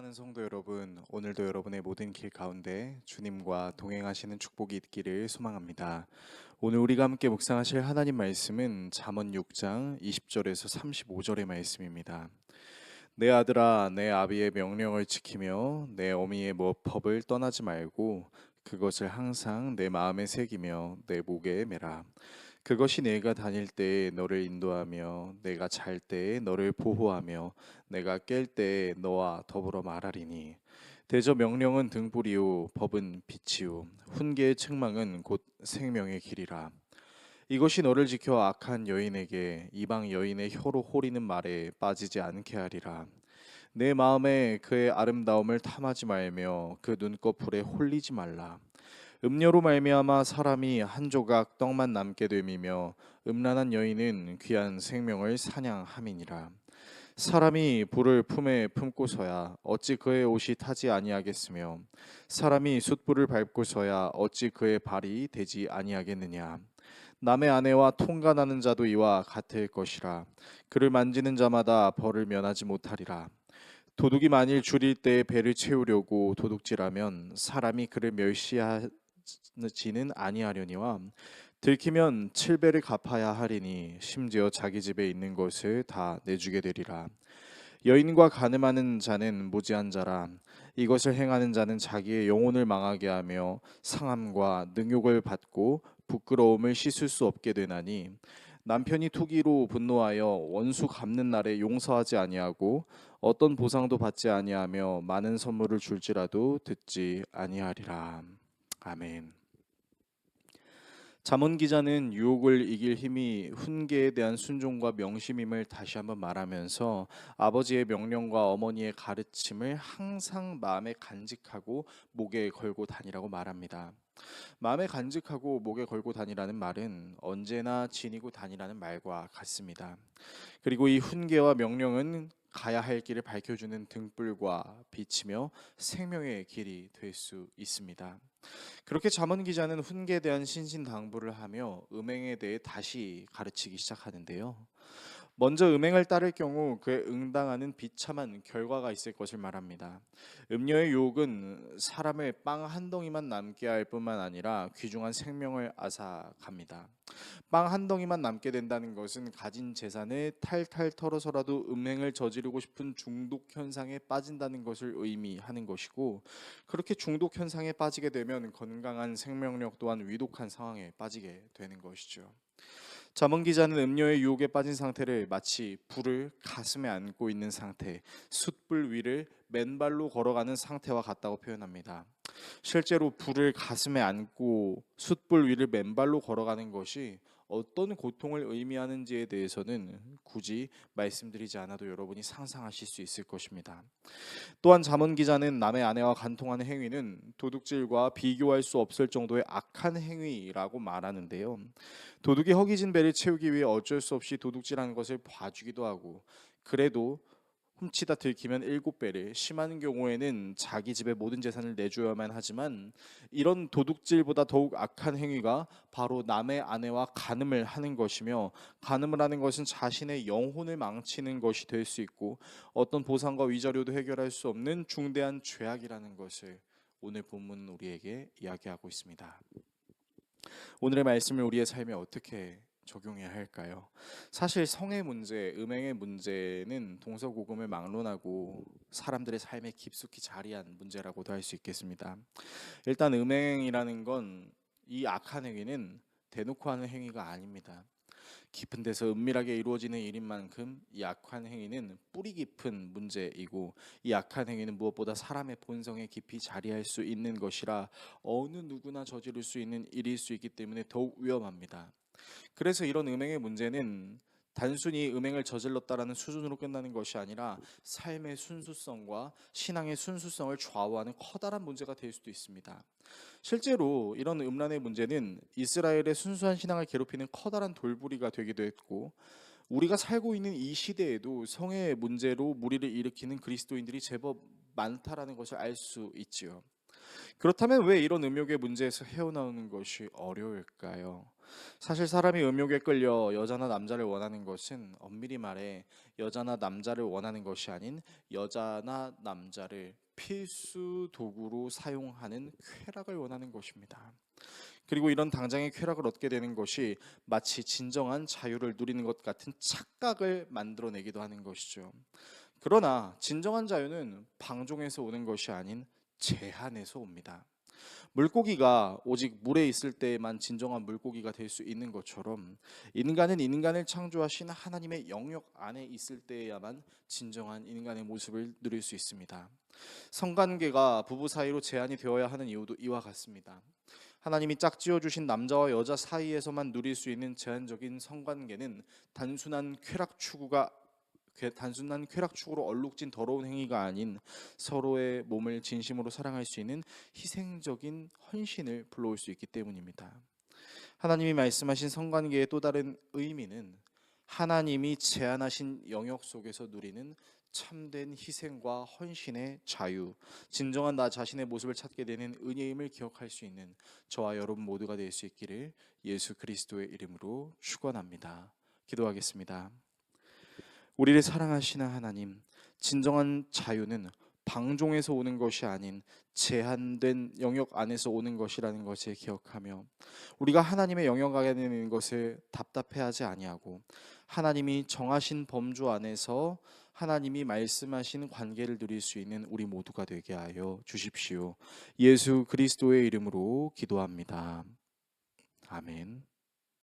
사랑하는 성도 여러분, 오늘도 여러분의 모든 길 가운데 주님과 동행하시는 축복이 있기를 소망합니다. 오늘 우리가 함께 묵상하실 하나님 말씀은 잠언 6장 20절에서 35절의 말씀입니다. 내 아들아, 내 아비의 명령을 지키며 내 어미의 법을 떠나지 말고 그것을 항상 내 마음에 새기며 내 목에 매라. 그것이 내가 다닐 때에 너를 인도하며 내가 잘 때에 너를 보호하며 내가 깰 때에 너와 더불어 말하리니. 대저 명령은 등불이요 법은 빛이요 훈계의 책망은 곧 생명의 길이라. 이것이 너를 지켜 악한 여인에게 이방 여인의 혀로 호리는 말에 빠지지 않게 하리라. 내 마음에 그의 아름다움을 탐하지 말며 그 눈꺼풀에 홀리지 말라. 음료로 말미암아 사람이 한 조각 떡만 남게 됨이며 음란한 여인은 귀한 생명을 사냥함이니라. 사람이 불을 품에 품고서야 어찌 그의 옷이 타지 아니하겠으며 사람이 숯불을 밟고서야 어찌 그의 발이 되지 아니하겠느냐. 남의 아내와 통간하는 자도 이와 같을 것이라. 그를 만지는 자마다 벌을 면하지 못하리라. 도둑이 만일 줄일 때에 배를 채우려고 도둑질하면 사람이 그를 멸시하지는 아니하려니와 들키면 7배를 갚아야 하리니 심지어 자기 집에 있는 것을 다 내주게 되리라. 여인과 간음하는 자는 무지한 자라. 이것을 행하는 자는 자기의 영혼을 망하게 하며 상함과 능욕을 받고 부끄러움을 씻을 수 없게 되나니. 남편이 투기로 분노하여 원수 갚는 날에 용서하지 아니하고 어떤 보상도 받지 아니하며 많은 선물을 줄지라도 듣지 아니하리라. 아멘. 잠언 기자는 유혹을 이길 힘이 훈계에 대한 순종과 명심임을 다시 한번 말하면서 아버지의 명령과 어머니의 가르침을 항상 마음에 간직하고 목에 걸고 다니라고 말합니다. 마음에 간직하고 목에 걸고 다니라는 말은 언제나 지니고 다니라는 말과 같습니다. 그리고 이 훈계와 명령은 가야 할 길을 밝혀주는 등불과 빛이며 생명의 길이 될 수 있습니다. 그렇게 잠언 기자는 훈계에 대한 신신당부를 하며 음행에 대해 다시 가르치기 시작하는데요. 먼저 음행을 따를 경우 그에 응당하는 비참한 결과가 있을 것을 말합니다. 음료의 유혹은 사람을 빵 한 덩이만 남게 할 뿐만 아니라 귀중한 생명을 앗아갑니다. 빵 한 덩이만 남게 된다는 것은 가진 재산을 탈탈 털어서라도 음행을 저지르고 싶은 중독 현상에 빠진다는 것을 의미하는 것이고, 그렇게 중독 현상에 빠지게 되면 건강한 생명력 또한 위독한 상황에 빠지게 되는 것이죠. 잠언 기자는 음료의 유혹에 빠진 상태를 마치 불을 가슴에 안고 있는 상태, 숯불 위를 맨발로 걸어가는 상태와 같다고 표현합니다. 실제로 불을 가슴에 안고 숯불 위를 맨발로 걸어가는 것이 어떤 고통을 의미하는지에 대해서는 굳이 말씀드리지 않아도 여러분이 상상하실 수 있을 것입니다. 또한 잠언 기자는 남의 아내와 간통하는 행위는 도둑질과 비교할 수 없을 정도의 악한 행위라고 말하는데요. 도둑이 허기진 배를 채우기 위해 어쩔 수 없이 도둑질하는 것을 봐주기도 하고, 그래도 훔치다 들키면 7배를, 심한 경우에는 자기 집의 모든 재산을 내줘야만 하지만, 이런 도둑질보다 더욱 악한 행위가 바로 남의 아내와 간음을 하는 것이며, 간음을 하는 것은 자신의 영혼을 망치는 것이 될 수 있고 어떤 보상과 위자료도 해결할 수 없는 중대한 죄악이라는 것을 오늘 본문은 우리에게 이야기하고 있습니다. 오늘의 말씀을 우리의 삶에 어떻게 적용해야 할까요? 사실 성의 문제, 음행의 문제는 동서고금을 막론하고 사람들의 삶에 깊숙이 자리한 문제라고도 할 수 있겠습니다. 일단 음행이라는 건, 이 악한 행위는 대놓고 하는 행위가 아닙니다. 깊은 데서 은밀하게 이루어지는 일인 만큼 이 악한 행위는 뿌리 깊은 문제이고, 이 악한 행위는 무엇보다 사람의 본성에 깊이 자리할 수 있는 것이라 어느 누구나 저지를 수 있는 일일 수 있기 때문에 더욱 위험합니다. 그래서 이런 음행의 문제는 단순히 음행을 저질렀다라는 수준으로 끝나는 것이 아니라 삶의 순수성과 신앙의 순수성을 좌우하는 커다란 문제가 될 수도 있습니다. 실제로 이런 음란의 문제는 이스라엘의 순수한 신앙을 괴롭히는 커다란 돌부리가 되기도 했고, 우리가 살고 있는 이 시대에도 성의 문제로 무리를 일으키는 그리스도인들이 제법 많다라는 것을 알 수 있지요. 그렇다면 왜 이런 음욕의 문제에서 헤어나오는 것이 어려울까요? 사실 사람이 음욕에 끌려 여자나 남자를 원하는 것은 엄밀히 말해 여자나 남자를 원하는 것이 아닌 여자나 남자를 필수 도구로 사용하는 쾌락을 원하는 것입니다. 그리고 이런 당장의 쾌락을 얻게 되는 것이 마치 진정한 자유를 누리는 것 같은 착각을 만들어내기도 하는 것이죠. 그러나 진정한 자유는 방종에서 오는 것이 아닌 제한에서 옵니다. 물고기가 오직 물에 있을 때에만 진정한 물고기가 될 수 있는 것처럼 인간은 인간을 창조하신 하나님의 영역 안에 있을 때에야만 진정한 인간의 모습을 누릴 수 있습니다. 성관계가 부부 사이로 제한이 되어야 하는 이유도 이와 같습니다. 하나님이 짝지어 주신 남자와 여자 사이에서만 누릴 수 있는 제한적인 성관계는 단순한 쾌락 추구가 단순한 쾌락 추구로 얼룩진 더러운 행위가 아닌 서로의 몸을 진심으로 사랑할 수 있는 희생적인 헌신을 불러올 수 있기 때문입니다. 하나님이 말씀하신 성관계의 또 다른 의미는 하나님이 제안하신 영역 속에서 누리는 참된 희생과 헌신의 자유, 진정한 나 자신의 모습을 찾게 되는 은혜임을 기억할 수 있는 저와 여러분 모두가 될 수 있기를 예수 그리스도의 이름으로 축원합니다. 기도하겠습니다. 우리를 사랑하시는 하나님, 진정한 자유는 방종에서 오는 것이 아닌 제한된 영역 안에서 오는 것이라는 것을 기억하며 우리가 하나님의 영역 안에 있는 것을 답답해하지 아니하고 하나님이 정하신 범주 안에서 하나님이 말씀하신 관계를 누릴 수 있는 우리 모두가 되게 하여 주십시오. 예수 그리스도의 이름으로 기도합니다. 아멘.